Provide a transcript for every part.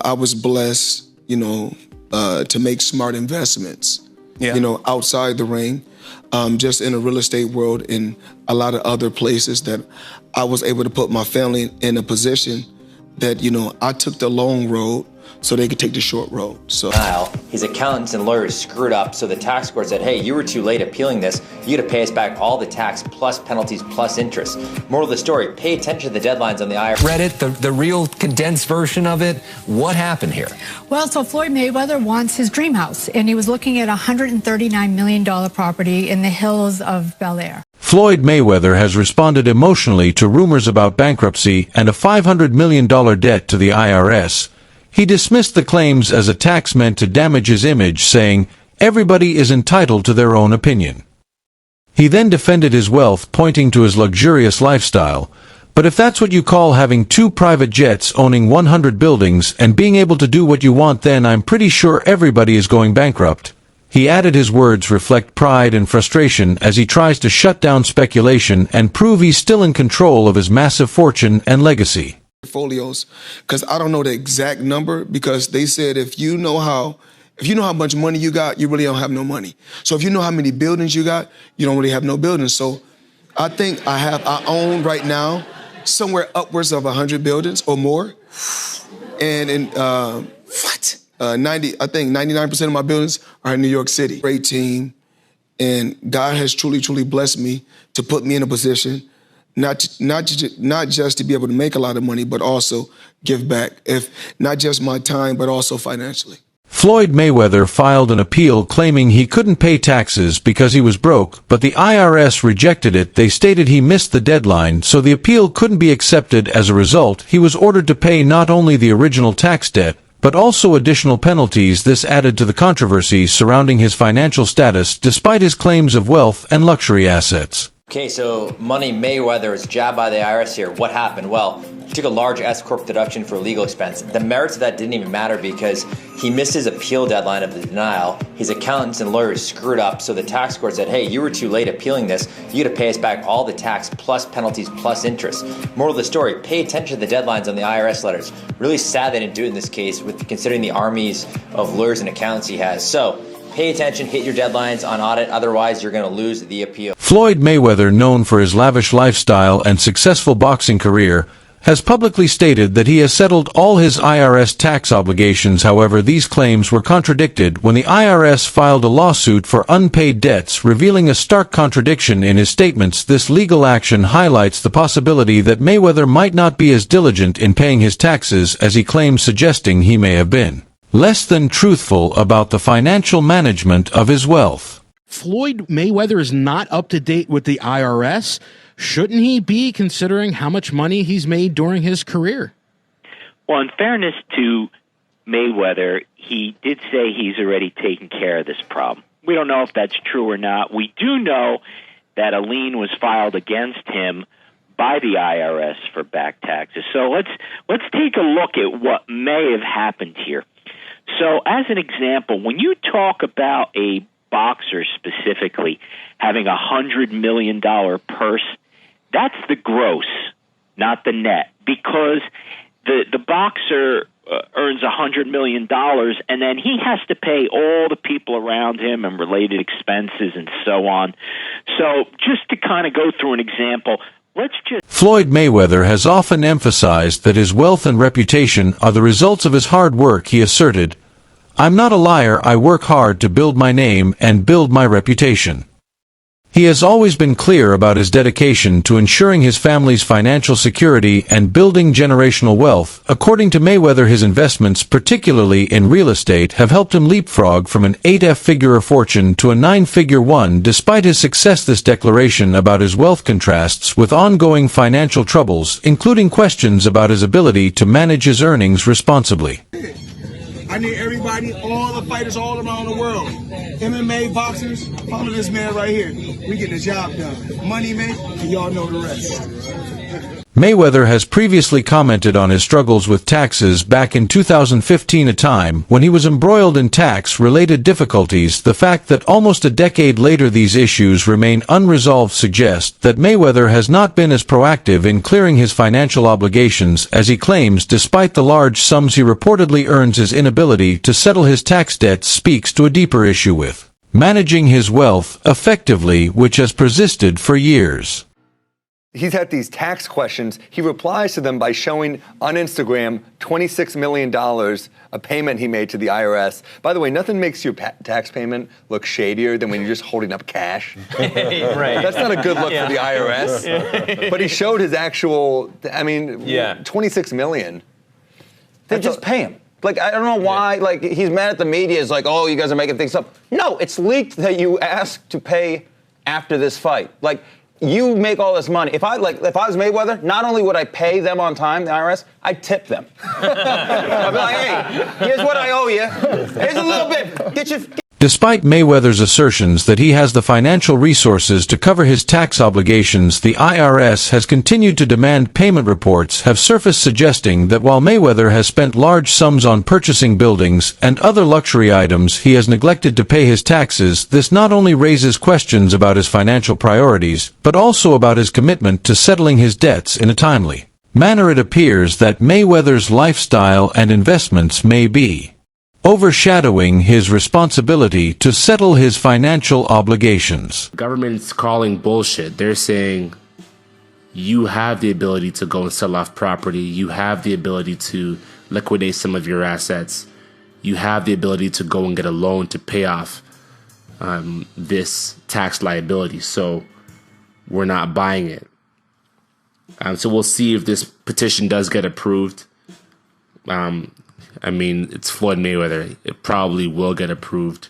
I was blessed, to make smart investments, outside the ring, just in the real estate world and a lot of other places that I was able to put my family in a position that, I took the long road so they could take the short road. So his accountants and lawyers screwed up, so the tax court said, hey, you were too late appealing this. You got to pay us back all the tax plus penalties plus interest. Moral of the story, pay attention to the deadlines on the IRS. Read it, the real condensed version of it. What happened here? Well, so Floyd Mayweather wants his dream house, and he was looking at a $139 million property in the hills of Bel Air. Floyd Mayweather has responded emotionally to rumors about bankruptcy and a $500 million debt to the IRS. He dismissed the claims as a tax meant to damage his image, saying, everybody is entitled to their own opinion. He then defended his wealth, pointing to his luxurious lifestyle. But if that's what you call having 2 private jets, owning 100 buildings, and being able to do what you want, then I'm pretty sure everybody is going bankrupt. He added his words reflect pride and frustration as he tries to shut down speculation and prove he's still in control of his massive fortune and legacy. Portfolios, because I don't know the exact number, because they said if you know how much money you got, you really don't have no money. So if you know how many buildings you got, you don't really have no buildings. So I think I own right now somewhere upwards of 100 buildings or more. And in I think 99% of my buildings are in New York City. Great team, and God has truly blessed me to put me in a position not just to be able to make a lot of money, but also give back, if not just my time, but also financially. Floyd Mayweather filed an appeal claiming he couldn't pay taxes because he was broke, but the IRS rejected it. They stated he missed the deadline, so the appeal couldn't be accepted. As a result, he was ordered to pay not only the original tax debt, but also additional penalties. This added to the controversy surrounding his financial status despite his claims of wealth and luxury assets. Okay, so Money Mayweather is jabbed by the IRS here. What happened? Well, he took a large S-Corp deduction for legal expense. The merits of that didn't even matter because he missed his appeal deadline of the denial. His accountants and lawyers screwed up, so the tax court said, hey, you were too late appealing this. You got to pay us back all the tax plus penalties plus interest. Moral of the story, pay attention to the deadlines on the IRS letters. Really sad they didn't do it in this case, with considering the armies of lawyers and accountants he has. So pay attention, hit your deadlines on audit, otherwise you're going to lose the appeal. Floyd Mayweather, known for his lavish lifestyle and successful boxing career, has publicly stated that he has settled all his IRS tax obligations. However, these claims were contradicted when the IRS filed a lawsuit for unpaid debts, revealing a stark contradiction in his statements. This legal action highlights the possibility that Mayweather might not be as diligent in paying his taxes as he claims, suggesting he may have been less than truthful about the financial management of his wealth. Floyd Mayweather is not up to date with the IRS. Shouldn't he be, considering how much money he's made during his career? Well, in fairness to Mayweather, he did say he's already taken care of this problem. We don't know if that's true or not. We do know that a lien was filed against him by the IRS for back taxes. So let's take a look at what may have happened here. So as an example, when you talk about a boxer specifically having $100 million purse, that's the gross, not the net, because the boxer earns $100 million, and then he has to pay all the people around him and related expenses and so on. So just to kind of go through an example, Floyd Mayweather has often emphasized that his wealth and reputation are the results of his hard work. He asserted, "I'm not a liar. I work hard to build my name and build my reputation." He has always been clear about his dedication to ensuring his family's financial security and building generational wealth. According to Mayweather, his investments, particularly in real estate, have helped him leapfrog from an 8-figure fortune to a 9-figure one. Despite his success, this declaration about his wealth contrasts with ongoing financial troubles, including questions about his ability to manage his earnings responsibly. I need everybody, all the fighters all around the world, MMA, boxers, follow this man right here. We get the job done. Money, man, and y'all know the rest. Mayweather has previously commented on his struggles with taxes back in 2015, a time when he was embroiled in tax-related difficulties. The fact that almost a decade later these issues remain unresolved suggests that Mayweather has not been as proactive in clearing his financial obligations as he claims. Despite the large sums he reportedly earns, his inability to settle his tax debts speaks to a deeper issue with managing his wealth effectively, which has persisted for years. He's had these tax questions. He replies to them by showing on Instagram $26 million, a payment he made to the IRS. By the way, nothing makes your tax payment look shadier than when you're just holding up cash. Right. That's not a good look for the IRS. Yeah. But he showed his actual, $26 million. They just pay him. Like, I don't know why, like, he's mad at the media. It's like, oh, you guys are making things up. No, it's leaked that you asked to pay after this fight. Like, you make all this money. If I was Mayweather, not only would I pay them on time, the IRS, I'd tip them. I'd be like, hey, here's what I owe you. Here's a little bit. Despite Mayweather's assertions that he has the financial resources to cover his tax obligations, the IRS has continued to demand payment. Reports have surfaced suggesting that while Mayweather has spent large sums on purchasing buildings and other luxury items, he has neglected to pay his taxes. This not only raises questions about his financial priorities, but also about his commitment to settling his debts in a timely manner. It appears that Mayweather's lifestyle and investments may be overshadowing his responsibility to settle his financial obligations. Government's calling bullshit. They're saying you have the ability to go and sell off property. You have the ability to liquidate some of your assets. You have the ability to go and get a loan to pay off this tax liability. So we're not buying it. So we'll see if this petition does get approved. It's Floyd Mayweather. It probably will get approved.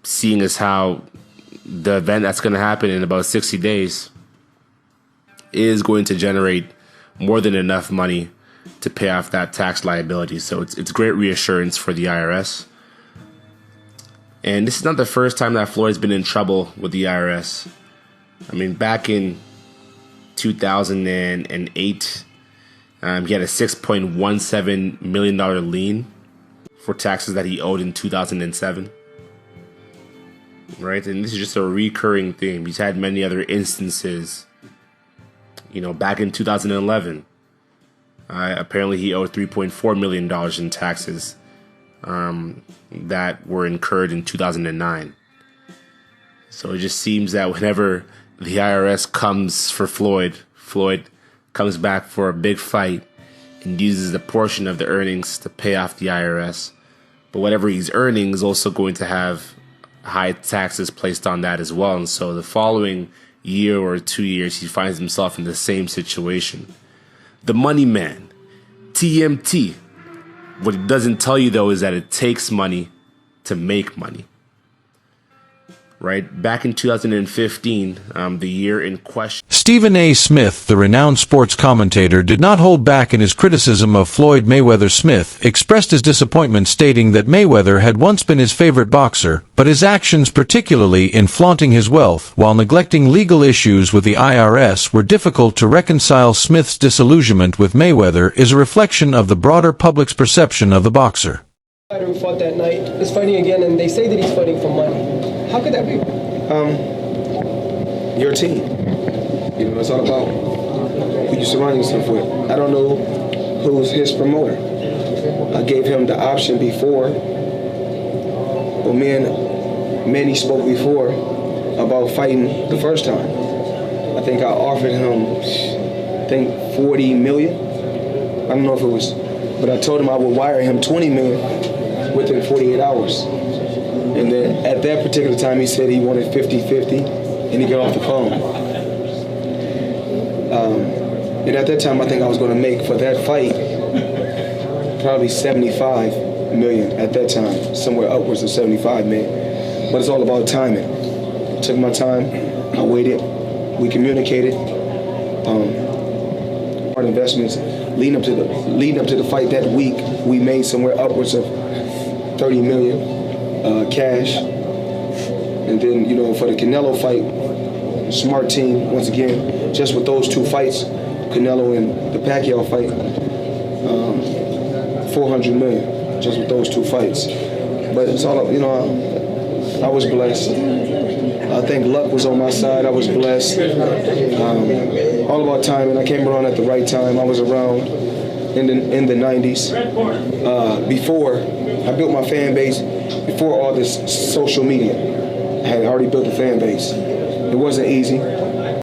Seeing as how the event that's going to happen in about 60 days is going to generate more than enough money to pay off that tax liability. So it's great reassurance for the IRS. And this is not the first time that Floyd's been in trouble with the IRS. Back in 2008, he had a $6.17 million lien for taxes that he owed in 2007. Right? And this is just a recurring thing. He's had many other instances. Back in 2011, apparently he owed $3.4 million in taxes that were incurred in 2009. So it just seems that whenever the IRS comes for Floyd comes back for a big fight and uses a portion of the earnings to pay off the IRS. But whatever he's earning is also going to have high taxes placed on that as well. And so the following year or 2 years, he finds himself in the same situation. The money man, TMT. What it doesn't tell you, though, is that it takes money to make money. Right? Back in 2015, the year in question. Stephen A. Smith, the renowned sports commentator, did not hold back in his criticism of Floyd Mayweather. Smith expressed his disappointment, stating that Mayweather had once been his favorite boxer, but his actions, particularly in flaunting his wealth while neglecting legal issues with the IRS, were difficult to reconcile. Smith's disillusionment with Mayweather is a reflection of the broader public's perception of the boxer. Who fought that night is fighting again, and they say that he's fighting for money. How could that be? Your team. It's all about who you surround yourself with. I don't know who's his promoter. I gave him the option before. Well, me and Manny spoke before about fighting the first time. I think I offered him, 40 million. I don't know if it was, but I told him I would wire him 20 million within 48 hours. And then at that particular time, he said he wanted 50-50, and he got off the phone. And at that time, I think I was going to make for that fight probably 75 million at that time, somewhere upwards of 75 million. But it's all about timing. I took my time, I waited, we communicated. Our investments leading up to the fight that week, we made somewhere upwards of 30 million. Cash, and then for the Canelo fight, smart team once again. Just with those two fights, Canelo and the Pacquiao fight, $400 million just with those 2 fights. But it's all, you know, I was blessed. I think luck was on my side. I was blessed. All about timing. I came around at the right time. I was around in the 90s. Before, I built my fan base before all this social media. I had already built a fan base. It wasn't easy.